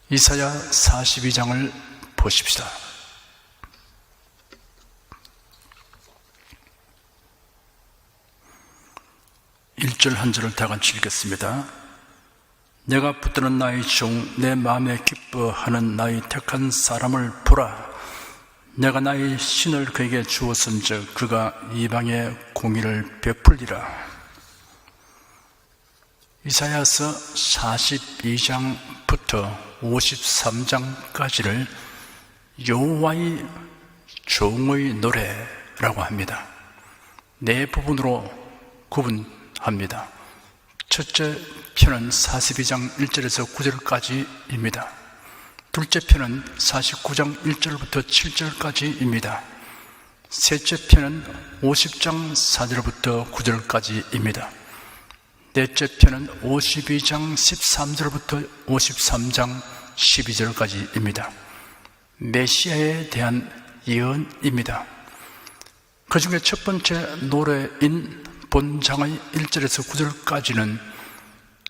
이사야 42장을 보십시다. 1절 한 절을 다 같이 읽겠습니다. 내가 붙드는 나의 종, 내 마음에 기뻐하는 나의 택한 사람을 보라. 내가 나의 신을 그에게 주었은즉 그가 이방에 공의를 베풀리라. 이사야서 42장부터 53장까지를 여호와의 종의 노래라고 합니다. 네 부분으로 구분합니다. 첫째 편은 42장 1절에서 9절까지입니다. 둘째 편은 49장 1절부터 7절까지입니다. 셋째 편은 50장 4절부터 9절까지입니다. 넷째 편은 52장 13절부터 53장 12절까지입니다. 메시아에 대한 예언입니다. 그 중에 첫 번째 노래인 본장의 1절에서 9절까지는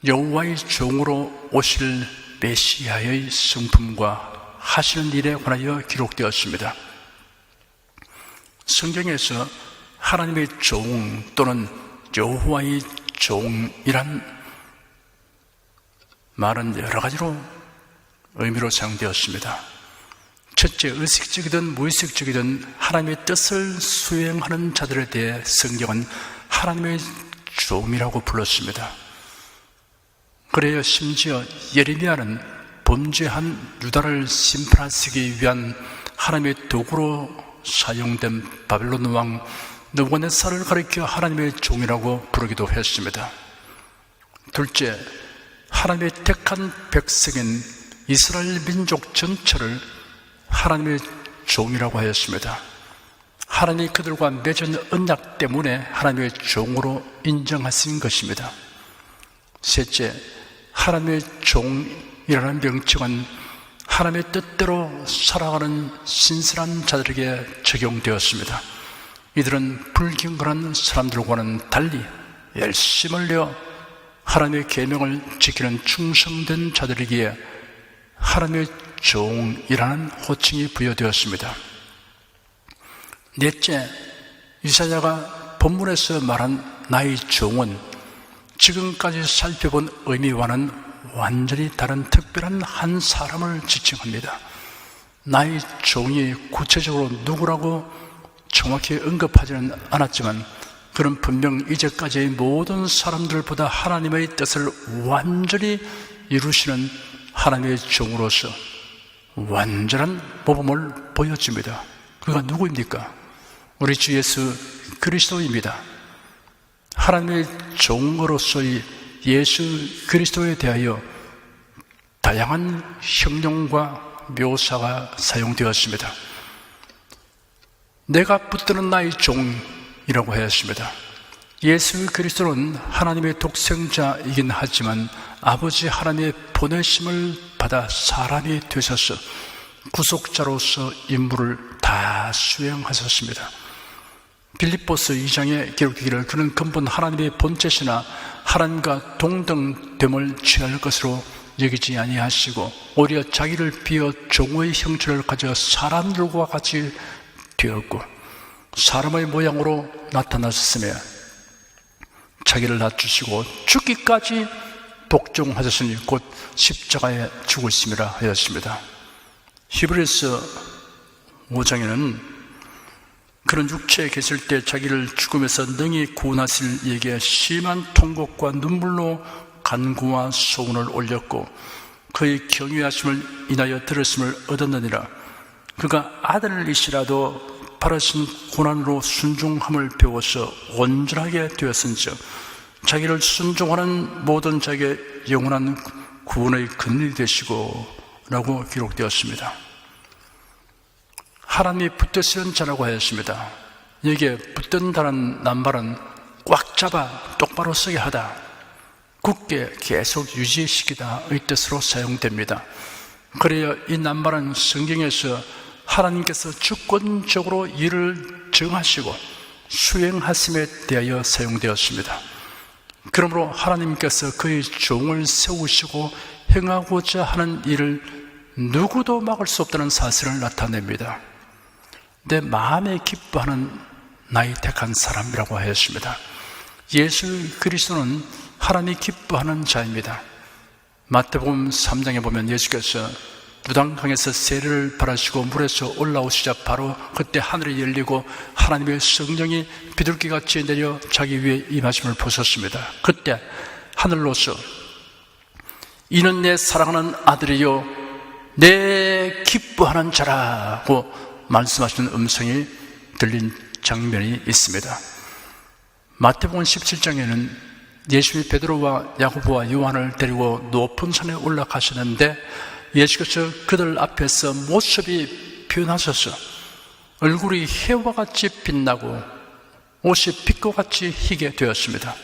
여호와의 종으로 오실 메시아의 성품과 하시는 일에 관하여 기록되었습니다. 성경에서 하나님의 종 또는 여호와의 종이란 말은 여러 가지로 의미로 사용되었습니다. 첫째, 의식적이든 무의식적이든 하나님의 뜻을 수행하는 자들에 대해 성경은 하나님의 종이라고 불렀습니다. 그래야 심지어 예레미야는 범죄한 유다를 심판하시기 위한 하나님의 도구로 사용된 바벨론 왕 느부갓네살을 가리켜 하나님의 종이라고 부르기도 했습니다. 둘째, 하나님의 택한 백성인 이스라엘 민족 전체를 하나님의 종이라고 하였습니다. 하나님이 그들과 맺은 언약 때문에 하나님의 종으로 인정하신 것입니다. 셋째, 하나님의 종이라는 명칭은 하나님의 뜻대로 살아가는 신실한 자들에게 적용되었습니다. 이들은 불경건한 사람들과는 달리 열심을 내어 하나님의 계명을 지키는 충성된 자들에게 하나님의 종이라는 호칭이 부여되었습니다. 넷째, 이사야가 본문에서 말한 나의 종은 지금까지 살펴본 의미와는 완전히 다른 특별한 한 사람을 지칭합니다. 나의 종이 구체적으로 누구라고 정확히 언급하지는 않았지만 그는 분명 이제까지의 모든 사람들보다 하나님의 뜻을 완전히 이루시는 하나님의 종으로서 완전한 모범을 보여줍니다. 그가 누구입니까? 우리 주 예수 그리스도입니다. 하나님의 종으로서의 예수 그리스도에 대하여 다양한 형용과 묘사가 사용되었습니다. 내가 붙드는 나의 종이라고 하였습니다. 예수 그리스도는 하나님의 독생자이긴 하지만 아버지 하나님의 보내심을 받아 사람이 되셔서 구속자로서 임무를 다 수행하셨습니다. 빌립보서 2장에 기록되기를 그는 근본 하나님의 본체시나 하나님과 동등됨을 취할 것으로 여기지 아니하시고 오히려 자기를 비어 종의 형체를 가져 사람들과 같이 되었고 사람의 모양으로 나타나셨으며 자기를 낮추시고 죽기까지 복종하셨으니 곧 십자가에 죽으심이라 하였습니다. 히브리서 5장에는 그런 육체에 계실 때 자기를 죽음에서 능히 구원하실 이에게 심한 통곡과 눈물로 간구와 소원을 올렸고 그의 경외하심을 인하여 들었음을 얻었느니라. 그가 아들이시라도 바라신 고난으로 순종함을 배워서 온전하게 되었은즉 자기를 순종하는 모든 자에게 영원한 구원의 근원이 되시고 라고 기록되었습니다. 하나님이 붙드시는 자라고 하였습니다. 여기에 붙든다는 낱말은 꽉 잡아 똑바로 서게 하다, 굳게 계속 유지시키다의 뜻으로 사용됩니다. 그래야 이 낱말은 성경에서 하나님께서 주권적으로 일을 정하시고 수행하심에 대하여 사용되었습니다. 그러므로 하나님께서 그의 종을 세우시고 행하고자 하는 일을 누구도 막을 수 없다는 사실을 나타냅니다. 내 마음에 기뻐하는 나의 택한 사람이라고 하였습니다. 예수 그리스도는 하나님이 기뻐하는 자입니다. 마태복음 3장에 보면 예수께서 무당강에서 세례를 받으시고 물에서 올라오시자 바로 그때 하늘이 열리고 하나님의 성령이 비둘기같이 내려 자기 위에 임하심을 보셨습니다. 그때 하늘로서 이는 내 사랑하는 아들이요 내 기뻐하는 자라고 말씀하시는 음성이 들린 장면이 있습니다. 마태복음 17장에는 예수님이 베드로와 야고보와 요한을 데리고 높은 산에 올라가셨는데 예수께서 그들 앞에서 모습이 변하셔서 얼굴이 해와 같이 빛나고 옷이 빛과 같이 희게 되었습니다.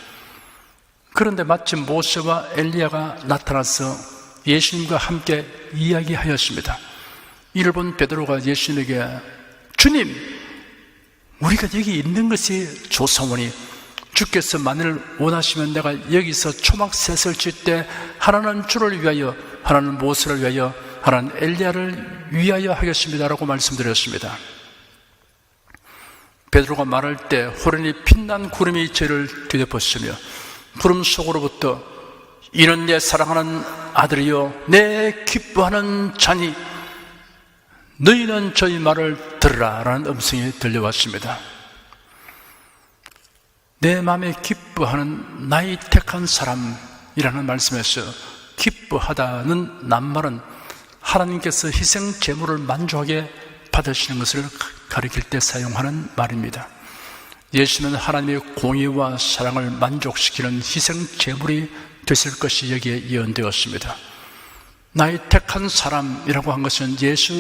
그런데 마침 모세와 엘리야가 나타나서 예수님과 함께 이야기하였습니다. 이를 본 베드로가 예수님에게 주님, 우리가 여기 있는 것이 좋사오니 주께서 만일 원하시면 내가 여기서 초막셋을 칠 때 하나는 주를 위하여, 하나는 모세를 위하여, 하나는 엘리야를 위하여 하겠습니다 라고 말씀드렸습니다. 베드로가 말할 때 호련히 빛난 구름이 저를 뒤덮었으며 구름 속으로부터 이는 내 사랑하는 아들이요 내 기뻐하는 자니 너희는 저희 말을 들으라 라는 음성이 들려왔습니다. 내 마음에 기뻐하는 나의 택한 사람이라는 말씀에서 기뻐하다는 낱말은 하나님께서 희생 제물을 만족하게 받으시는 것을 가리킬 때 사용하는 말입니다. 예수는 하나님의 공의와 사랑을 만족시키는 희생 제물이 되실 것이 여기에 예언되었습니다. 나의 택한 사람이라고 한 것은 예수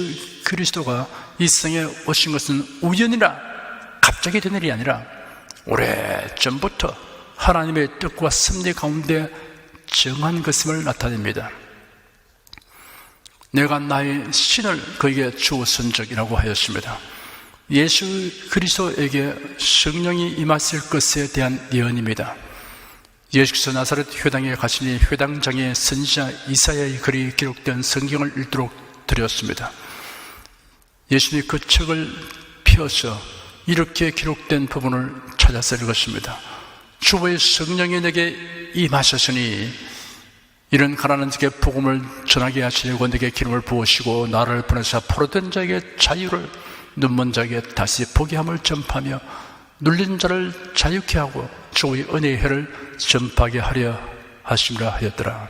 그리스도가 이 세상에 오신 것은 우연이나 갑자기 된 일이 아니라 오래전부터 하나님의 뜻과 섭리 가운데 정한 것임을 나타냅니다. 내가 나의 신을 그에게 주었은 적이라고 하였습니다. 예수 그리스도에게 성령이 임하실 것에 대한 예언입니다. 예수께서 나사렛 회당에 가시니 회당장에 선지자 이사야의 글이 기록된 성경을 읽도록 드렸습니다. 예수님이 그 책을 펴서 이렇게 기록된 부분을 찾아서 읽었습니다. 주의 성령이 내게 임하셨으니 이런 가난한 자에게 복음을 전하게 하시려고 내게 기름을 부으시고 나를 보내사 포로된 자에게 자유를, 눈먼 자에게 다시 보게 함을 전파하며 눌린 자를 자유케 하고 주의 은혜의 해를 전파하게 하려 하심이라 하였더라.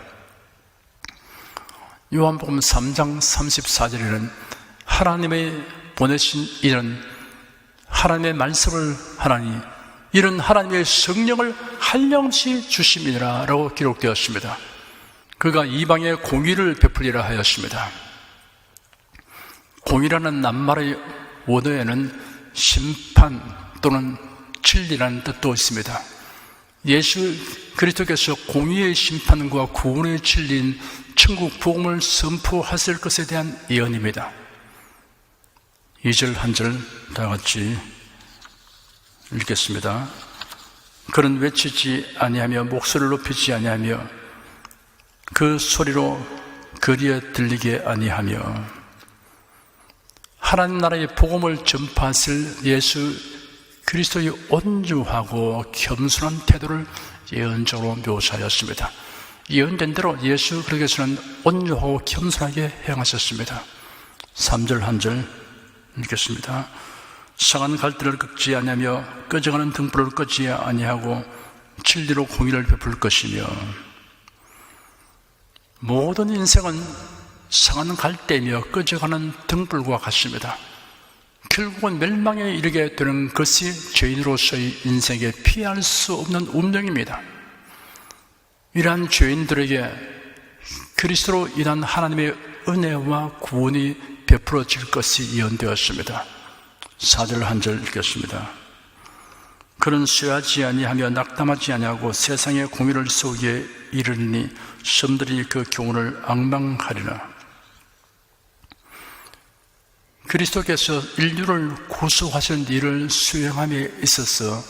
요한복음 3장 34절에는 하나님의 보내신 이런 하나님의 말씀을 하나니 이런 하나님의 성령을 한량없이 주심이라 라고 기록되었습니다. 그가 이방에 공의를 베풀리라 하였습니다. 공의라는 낱말의 원어에는 심판 또는 진리라는 뜻도 있습니다. 예수 그리스도께서 공의의 심판과 구원의 진리인 천국 복음을 선포하실 것에 대한 예언입니다. 2절 한 절 다 같이 읽겠습니다. 그는 외치지 아니하며 목소리를 높이지 아니하며 그 소리로 거리에 들리게 아니하며 하나님 나라의 복음을 전파하실 예수 그리스도의 온유하고 겸손한 태도를 예언적으로 묘사하였습니다. 예언된 대로 예수 그리스도께서는 온유하고 겸손하게 행하셨습니다. 3절 한 절 읽겠습니다. 상한 갈대를 꺾지 아니하며 꺼져가는 등불을 끄지 아니하고 진리로 공의를 베풀 것이며 모든 인생은 상한 갈대이며 꺼져가는 등불과 같습니다. 결국은 멸망에 이르게 되는 것이 죄인으로서의 인생에 피할 수 없는 운명입니다. 이러한 죄인들에게 그리스도로 인한 하나님의 은혜와 구원이 베풀어질 것이 예언되었습니다. 4절 한 절 읽겠습니다. 그는 쇠하지 아니하며 낙담하지 아니하고 세상의 공의를 쏘기에 이르리니 섬들이 그 교훈을 앙망하리라. 그리스도께서 인류를 구속하신 일을 수행함에 있어서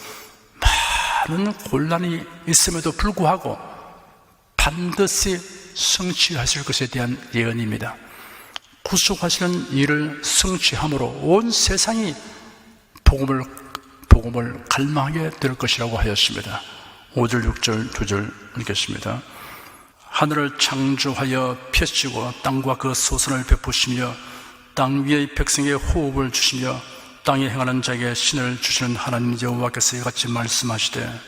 많은 곤란이 있음에도 불구하고 반드시 성취하실 것에 대한 예언입니다. 구속하시는 일을 성취함으로 온 세상이 복음을 갈망하게 될 것이라고 하였습니다. 5절, 6절, 2절 읽겠습니다. 하늘을 창조하여 펴시고 땅과 그 소선을 베푸시며 땅 위의 백성에게 호흡을 주시며 땅에 행하는 자에게 신을 주시는 하나님 여호와께서 이같이 말씀하시되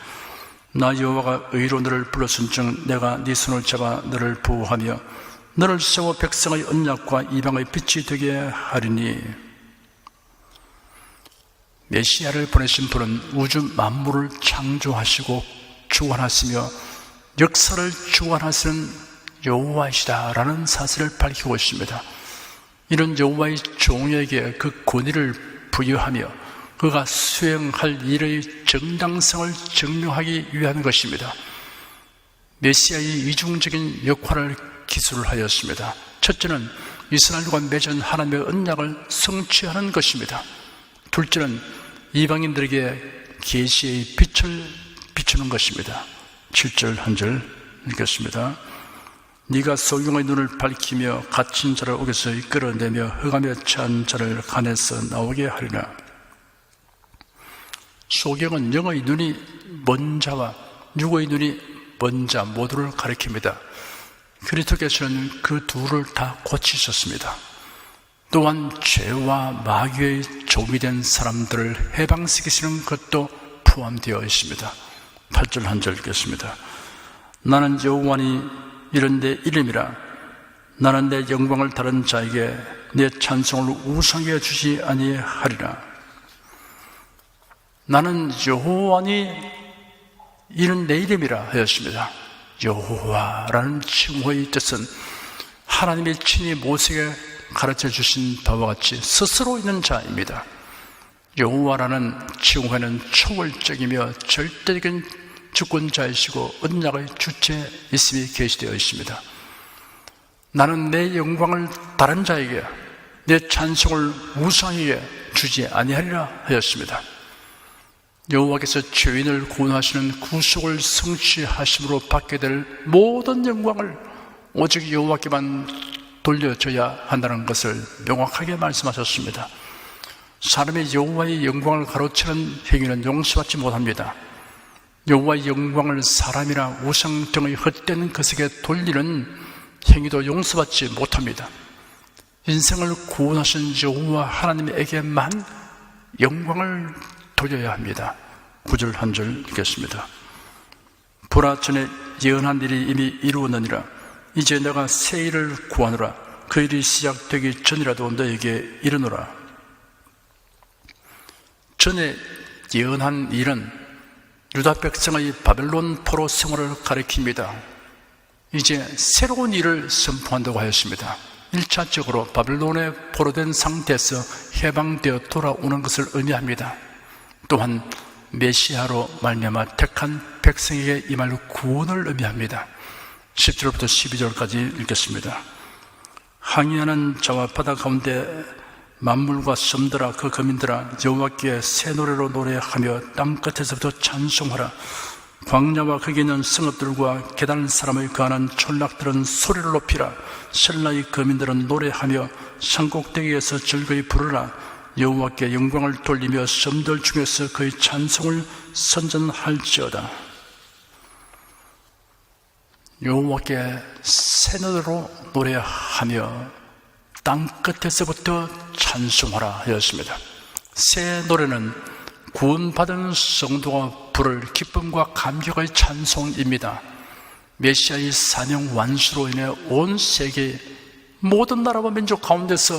나 여호와가 의로 너를 불렀은즉 내가 네 손을 잡아 너를 보호하며 너를 세워 백성의 언약과 이방의 빛이 되게 하리니. 메시아를 보내신 분은 우주 만물을 창조하시고 주관하시며 역사를 주관하시는 여호와이시다라는 사실을 밝히고 있습니다. 이런 여호와의 종에게 그 권위를 부여하며 그가 수행할 일의 정당성을 증명하기 위한 것입니다. 메시아의 이중적인 역할을 기술하였습니다. 첫째는 이스라엘과 맺은 하나님의 언약을 성취하는 것입니다. 둘째는 이방인들에게 계시의 빛을 비추는 것입니다. 7절 한 절 읽겠습니다. 네가 소경의 눈을 밝히며 갇힌 자를 옥에서 이끌어내며 흑암에 처한 자를 간에서 나오게 하리라. 소경은 영의 눈이 먼 자와 육의 눈이 먼 자 모두를 가리킵니다. 그리스도께서는 그 둘을 다 고치셨습니다. 또한 죄와 마귀의 종이 된 사람들을 해방시키시는 것도 포함되어 있습니다. 8절 한 절 읽겠습니다. 나는 여호와니 이런 내 이름이라. 나는 내 영광을 다른 자에게 내 찬송을 우상하게 주지 아니하리라. 나는 여호와니 이는 내 이름이라 하였습니다. 여호와라는 칭호의 뜻은 하나님의 친히 모세에게 가르쳐 주신 바와 같이 스스로 있는 자입니다. 여호와라는 칭호에는 초월적이며 절대적인 주권자이시고 언약의 주체이심이 계시되어 있습니다. 나는 내 영광을 다른 자에게 내 찬송을 우상에게 주지 아니하리라 하였습니다. 여호와께서 죄인을 구원하시는 구속을 성취하심으로 받게 될 모든 영광을 오직 여호와께만 돌려줘야 한다는 것을 명확하게 말씀하셨습니다. 사람이 여호와의 영광을 가로채는 행위는 용서받지 못합니다. 여호와의 영광을 사람이나 우상 등의 헛된 것에게 돌리는 행위도 용서받지 못합니다. 인생을 구원하신 여호와 하나님에게만 영광을 돌려야 합니다. 9절 한 절 읽겠습니다. 보라, 전에 예언한 일이 이미 이루었느니라. 이제 내가 새 일을 구하노라. 그 일이 시작되기 전이라도 너에게 이르노라. 전에 예언한 일은 유다 백성의 바벨론 포로 생활을 가리킵니다. 이제 새로운 일을 선포한다고 하였습니다. 1차적으로 바벨론에 포로된 상태에서 해방되어 돌아오는 것을 의미합니다. 또한 메시아로 말미암아 택한 백성에게 임할 구원을 의미합니다. 10절부터 12절까지 읽겠습니다. 항의하는 자와 바다 가운데 만물과 섬들아 그 거민들아 여호와께 새 노래로 노래하며 땅끝에서부터 찬송하라. 광야와 거기 있는 성읍들과 게달 사람의 거하는 촌락들은 소리를 높이라. 셀라의 거민들은 노래하며 산꼭대기에서 즐거이 부르라. 여호와께 영광을 돌리며 섬들 중에서 그의 찬송을 선전할지어다. 여호와께 새 노래로 노래하며 땅끝에서부터 찬송하라 하였습니다. 새 노래는 구원받은 성도가 부를 기쁨과 감격의 찬송입니다. 메시아의 사명 완수로 인해 온 세계 모든 나라와 민족 가운데서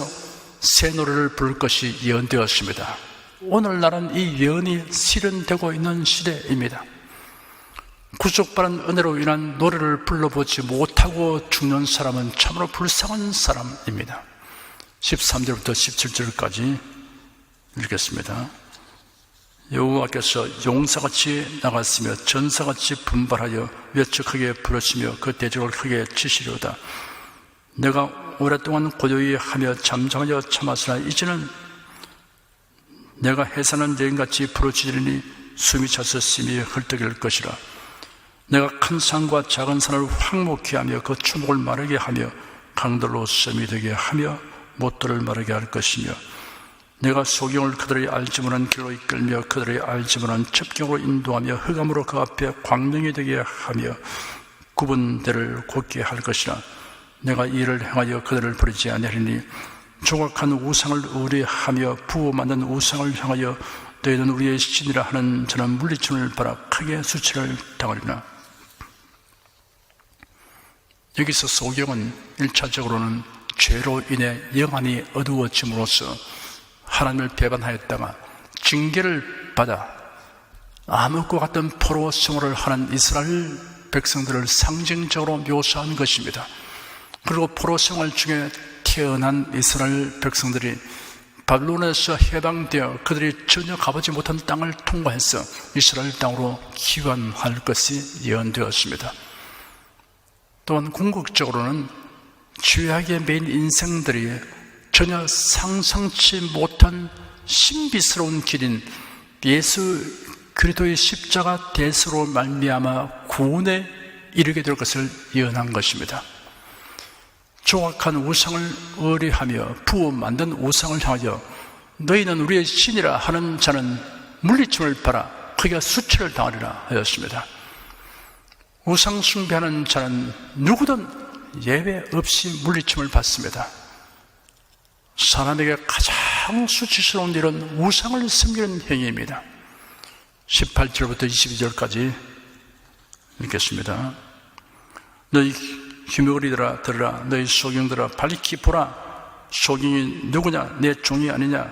새 노래를 부를 것이 예언되었습니다. 오늘날은 이 예언이 실현되고 있는 시대입니다. 구속받은 은혜로 인한 노래를 불러보지 못하고 죽는 사람은 참으로 불쌍한 사람입니다. 13절부터 17절까지 읽겠습니다. 여호와께서 용사같이 나갔으며 전사같이 분발하여 외쳐 크게 부르시며 그 대적을 크게 치시려다. 내가 오랫동안 고요히 하며 잠잠하여 참았으나 이제는 내가 해산한 여인같이 부르짖으리니 숨이 차서 심히 헐떡일 것이라. 내가 큰 산과 작은 산을 황목케 하며 그 추목을 마르게 하며 강들로 섬이 되게 하며 못들을 마르게 할 것이며 내가 소경을 그들의 알지 못한 길로 이끌며 그들의 알지 못한 첩경으로 인도하며 흑암으로 그 앞에 광명이 되게 하며 구분대를 곧게 할 것이라. 내가 이 일을 행하여 그들을 버리지 아니하리니 조각한 우상을 의뢰하며 부어 만든 우상을 향하여 너희는 우리의 신이라 하는 저는 물리침을 받아 크게 수치를 당하리라. 여기서 소경은 1차적으로는 죄로 인해 영안이 어두워짐으로써 하나님을 배반하였다가 징계를 받아 암흑과 같은 포로 생활을 하는 이스라엘 백성들을 상징적으로 묘사한 것입니다. 그리고 포로 생활 중에 태어난 이스라엘 백성들이 바벨론에서 해방되어 그들이 전혀 가보지 못한 땅을 통과해서 이스라엘 땅으로 귀환할 것이 예언되었습니다. 또한 궁극적으로는 죄악의 매인 인생들이 전혀 상상치 못한 신비스러운 길인 예수 그리스도의 십자가 대수로 말미암아 구원에 이르게 될 것을 예언한 것입니다. 조각한 우상을 의뢰하며 부어 만든 우상을 향하여 너희는 우리의 신이라 하는 자는 물리침을 받아 크게 수치를 당하리라 하였습니다. 우상 숭배하는 자는 누구든 예외 없이 물리침을 받습니다. 사람에게 가장 수치스러운 일은 우상을 섬기는 행위입니다. 18절부터 22절까지 읽겠습니다. 너희 기묘리들아 들으라. 너희 소경들아 밝히 보라. 소경이 누구냐? 내 종이 아니냐?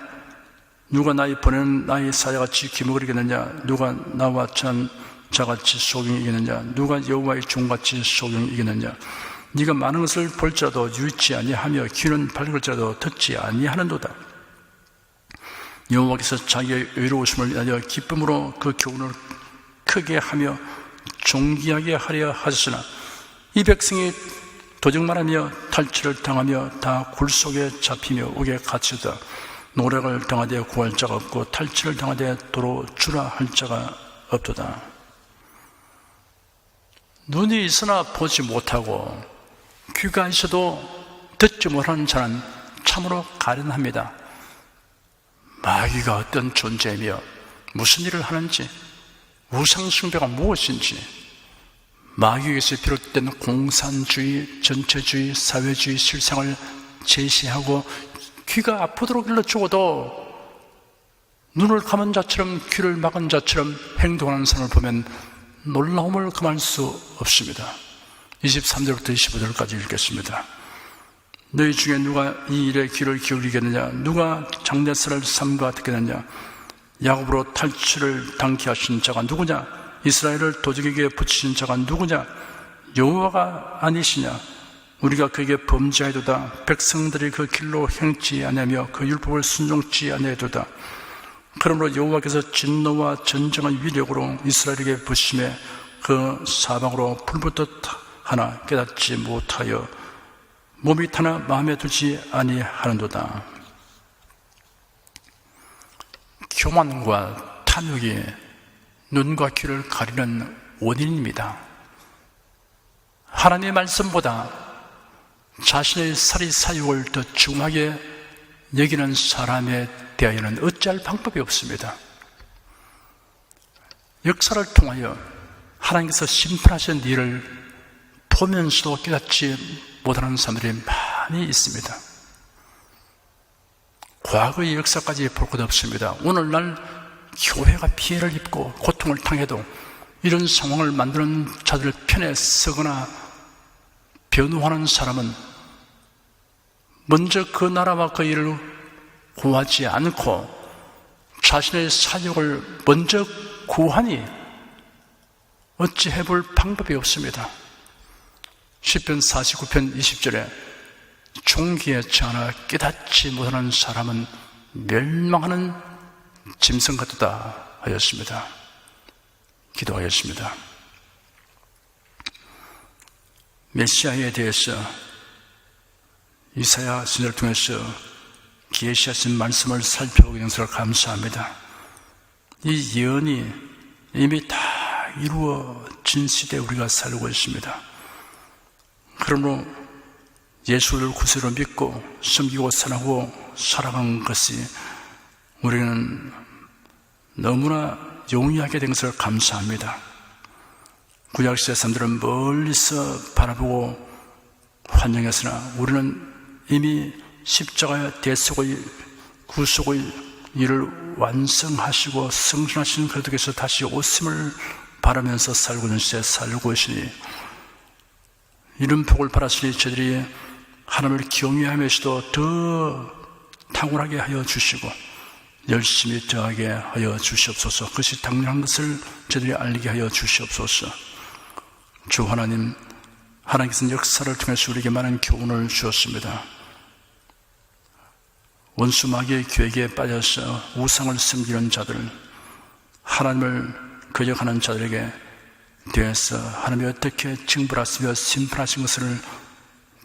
누가 나의 보내는 나의 사자같이 기묘리겠느냐? 누가 나와 친한 자같이 소경이 이기느냐? 누가 여호와의 종같이 소경이 이기느냐? 네가 많은 것을 볼지라도 유치 아니하며 귀는 밝을지라도 듣지 아니하는도다. 여호와께서 자기의 의로우심을 인하여 기쁨으로 그 교훈을 크게 하며 존귀하게 하려 하셨으나 이 백성이 도적만 하며 탈취를 당하며 다 굴속에 잡히며 옥에 갇히다. 노력을 당하되 구할 자가 없고 탈취를 당하되 도로 주라 할 자가 없도다. 눈이 있으나 보지 못하고 귀가 있어도 듣지 못하는 자는 참으로 가련합니다. 마귀가 어떤 존재이며 무슨 일을 하는지, 우상 숭배가 무엇인지, 마귀에서 비롯된 공산주의, 전체주의, 사회주의 실상을 제시하고 귀가 아프도록 일러주고도 눈을 감은 자처럼 귀를 막은 자처럼 행동하는 사람을 보면 놀라움을 금할 수 없습니다. 23절부터 25절까지 읽겠습니다. 너희 중에 누가 이 일에 귀를 기울이겠느냐? 누가 장대살을 삼가 듣겠느냐? 야곱으로 탈취를 당케 하신 자가 누구냐? 이스라엘을 도적에게 붙이신 자가 누구냐? 여호와가 아니시냐? 우리가 그에게 범죄하여도다. 백성들이 그 길로 행치 아니하며 그 율법을 순종치 아니하여도다. 그러므로 여호와께서 진노와 전쟁의 위력으로 이스라엘에게 부심해 그 사방으로 불붙듯 하나 깨닫지 못하여 몸이 타나 마음에 두지 아니하는도다. 교만과 탐욕이 눈과 귀를 가리는 원인입니다. 하나님의 말씀보다 자신의 사리 사욕을 더 중하게 여기는 사람에 대하여는 어찌할 방법이 없습니다. 역사를 통하여 하나님께서 심판하신 일을 보면서도 깨닫지 못하는 사람들이 많이 있습니다. 과거의 역사까지 볼 것 없습니다. 오늘날 교회가 피해를 입고 고통을 당해도 이런 상황을 만드는 자들 편에 서거나 변호하는 사람은 먼저 그 나라와 그 일을 구하지 않고 자신의 사역을 먼저 구하니 어찌 해볼 방법이 없습니다. 시편 49편 20절에 종기에 처하나 깨닫지 못하는 사람은 멸망하는 짐승 같다 하였습니다. 기도하였습니다. 메시아에 대해서 이사야 선지자를 통해서 계시하신 말씀을 살펴보고 있는 것을 감사합니다. 이 예언이 이미 다 이루어진 시대에 우리가 살고 있습니다. 그러므로 예수를 구세로 믿고 섬기고 사랑하고 살아간 것이 우리는 너무나 용이하게 된 것을 감사합니다. 구약시대 사람들은 멀리서 바라보고 환영했으나 우리는 이미 십자가의 대속의 구속의 일을 완성하시고 성신하시는 그리스도께서 다시 오심을 바라면서 살고 있는 시대에 살고 계시니 이런 복을 받았으니 저들이 하나님을 경외하면서도 더 탁월하게 하여 주시고 열심히 더하게 하여 주시옵소서. 그것이 당연한 것을 저들이 알게 하여 주시옵소서. 주 하나님, 하나님께서는 역사를 통해서 우리에게 많은 교훈을 주었습니다. 원수 마귀의 계획에 빠져서 우상을 섬기는 자들, 하나님을 거역하는 자들에게 대해서 하나님이 어떻게 징벌하시며 심판하신 것을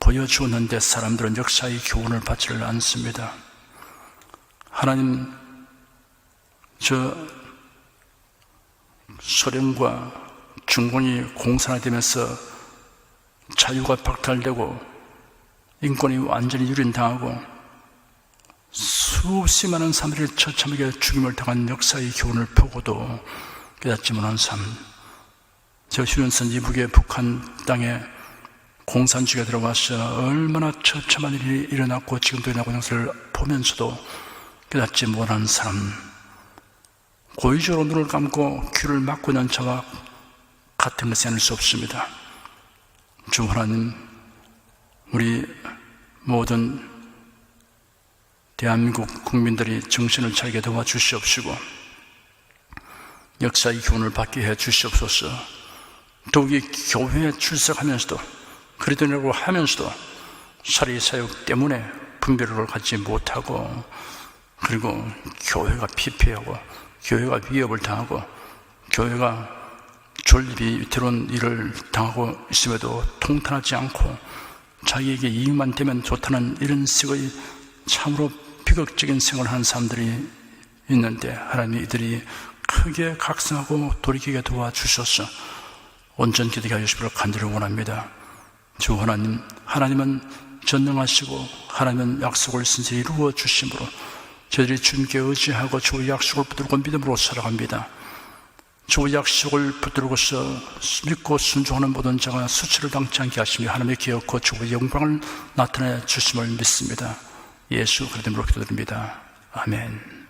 보여주었는데 사람들은 역사의 교훈을 받지를 않습니다. 하나님, 저 소련과 중공이 공산화되면서 자유가 박탈되고 인권이 완전히 유린당하고 수없이 많은 사람들이 처참하게 죽임을 당한 역사의 교훈을 보고도 깨닫지 못한 삶. 저 휴전선 이북의 북한 땅에 공산주의가 들어와서 얼마나 처참한 일이 일어났고 지금도 일어나고 있는 것을 보면서도 깨닫지 못한 사람. 고의적으로 눈을 감고 귀를 막고 있는 자와 같은 것이 아닐 수 없습니다. 주 하나님, 우리 모든 대한민국 국민들이 정신을 차리게 도와주시옵시고 역사의 교훈을 받게 해 주시옵소서. 더욱이 교회에 출석하면서도 그리스도인이라고 하면서도 사리사욕 때문에 분별을 갖지 못하고 그리고 교회가 피폐하고 교회가 위협을 당하고 교회가 존립이 위태로운 일을 당하고 있음에도 통탄하지 않고 자기에게 이익만 되면 좋다는 이런 식의 참으로 비극적인 생활을 하는 사람들이 있는데 하나님이 이들이 크게 각성하고 돌이키게 도와주셔서 온전히 되게 하여 주시기를 간절히 원합니다. 주 하나님, 하나님은 전능하시고 하나님은 약속을 신실히 이루어 주심으로 저희들이 주님께 의지하고 주의 약속을 붙들고 믿음으로 살아갑니다. 주의 약속을 붙들고서 믿고 순종하는 모든 자가 수치를 당치 않게 하시며 하나님의 기억과 주의 영광을 나타내 주심을 믿습니다. 예수 그리스도 이름으로 기도드립니다. 아멘.